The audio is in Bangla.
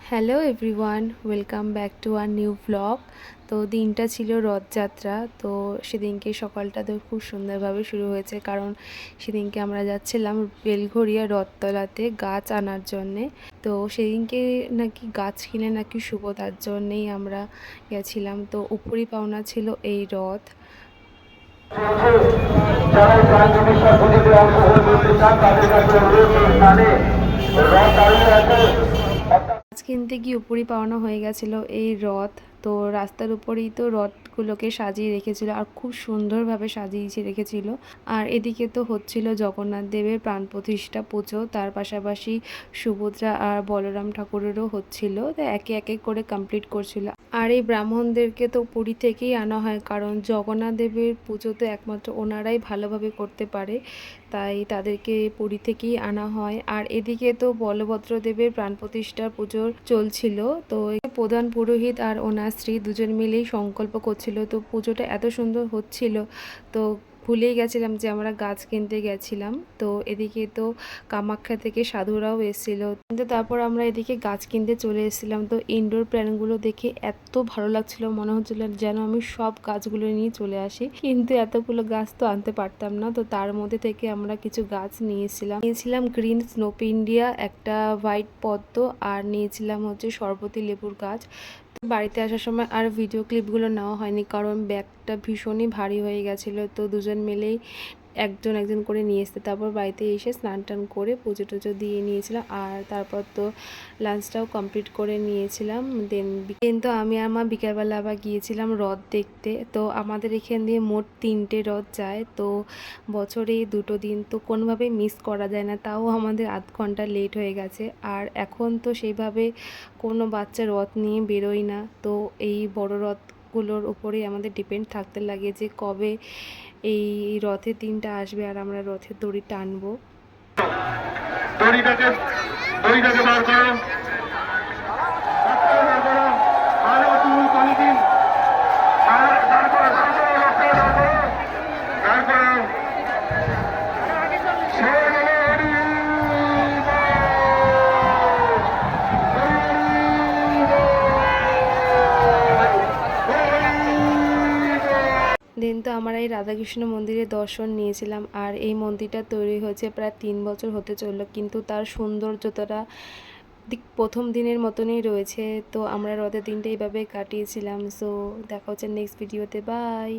Hello everyone, welcome back to our new blog. তো দিনটা ছিল রথযাত্রা। তো সেদিনকে সকালটা তো খুব সুন্দরভাবে শুরু হয়েছে, কারণ সেদিনকে আমরা যাচ্ছিলাম বেলঘরিয়া রথতলাতে গাছ আনার জন্যে। তো সেদিনকে নাকি গাছ কিনে নাকি শুভ, তার জন্যেই আমরা গেছিলাম। তো উপরই পাওনা ছিল এই রথ। গাছ কিনতে গিয়ে উপরই পাওনা হয়ে গেছিলো এই রথ। তো রাস্তার উপরেই তো রথগুলোকে সাজিয়ে রেখেছিল, আর খুব সুন্দরভাবে সাজিয়ে রেখেছিল। আর এদিকে তো হচ্ছিল জগন্নাথ দেবের প্রাণ প্রতিষ্ঠা পুজো, তার পাশাপাশি সুভদ্রা আর বলরাম ঠাকুরেরও হচ্ছিল। তো একে একে করে কমপ্লিট করছিল। আর এই ব্রাহ্মণদেরকে তো পুরী থেকেই আনা হয়, কারণ জগন্নাথ দেবের পুজো তো একমাত্র ওনারাই ভালোভাবে করতে পারে, তাই তাদেরকে পুরী থেকেই আনা হয়। আর এদিকে তো বলভদ্র দেবের প্রাণ প্রতিষ্ঠার পুজো চলছিল। তো প্রধান পুরোহিত আর ওনার স্ত্রী দুজন মিলেই সংকল্প করছিল। তো পুজোটা এত সুন্দর হচ্ছিল, তো ভুলেই গেছিলাম যে আমরা গাছ কিনতে গেছিলাম। তো এদিকে তো কামাখ্যা থেকে সাধুরাও এসেছিল, কিন্তু তারপর আমরা এদিকে গাছ কিনতে চলে এসেছিলাম। তো ইনডোর প্ল্যান্টগুলো দেখে এত ভালো লাগছিল, মনে হচ্ছিল যেন আমি সব গাছগুলো নিয়ে চলে আসি, কিন্তু এতগুলো গাছ তো আনতে পারতাম না। তো তার মধ্যে থেকে আমরা কিছু গাছ নিয়েছিলাম গ্রিন স্নোপিন্ডিয়া, একটা হোয়াইট পদ্ম, আর নিয়েছিলাম হচ্ছে শরবতী লেবুর গাছ। বাড়িতে আসার সময় আর ভিডিও ক্লিপগুলো নেওয়া হয়নি, কারণ ব্যাগটা ভীষণই ভারী হয়ে গেছিলো। তো দুজন মিলেই একজন একজন করে নিয়ে এসছে। তারপর বাড়িতে এসে স্নান টান করে পুজো টুজো দিয়ে নিয়েছিলাম, আর তারপর তো লাঞ্চটাও কমপ্লিট করে নিয়েছিলাম। দেন তো আমি আর মা বিকালবেলা আবার গিয়েছিলাম রথ দেখতে। তো আমাদের এখান দিয়ে মোট 3টে রথ যায়। তো বছরে 2টো দিন তো কোনোভাবেই মিস করা যায় না, তাও আমাদের আধ ঘন্টা লেট হয়ে গেছে। আর এখন তো সেইভাবে কোনো বাচ্চা রথ নিয়ে বেরোয় না। তো এই বড় রথগুলোর উপরেই আমাদের ডিপেন্ড থাকতে লাগে যে কবে এই রথের দিনটা আসবে আর আমরা রথের দড়ি টানবো। দড়িটাকে বার করো। দেন তো আমরা এই রাধাকৃষ্ণ মন্দিরের দর্শন নিয়েছিলাম। আর এই মন্দিরটা তৈরি হয়েছে প্রায় 3 বছর হতে চললো, কিন্তু তার সৌন্দর্যতাটা প্রথম দিনের মতনই রয়েছে। তো আমরা রথের দিনটা এইভাবে কাটিয়েছিলাম। সো দেখা হচ্ছে নেক্সট ভিডিওতে, বাই।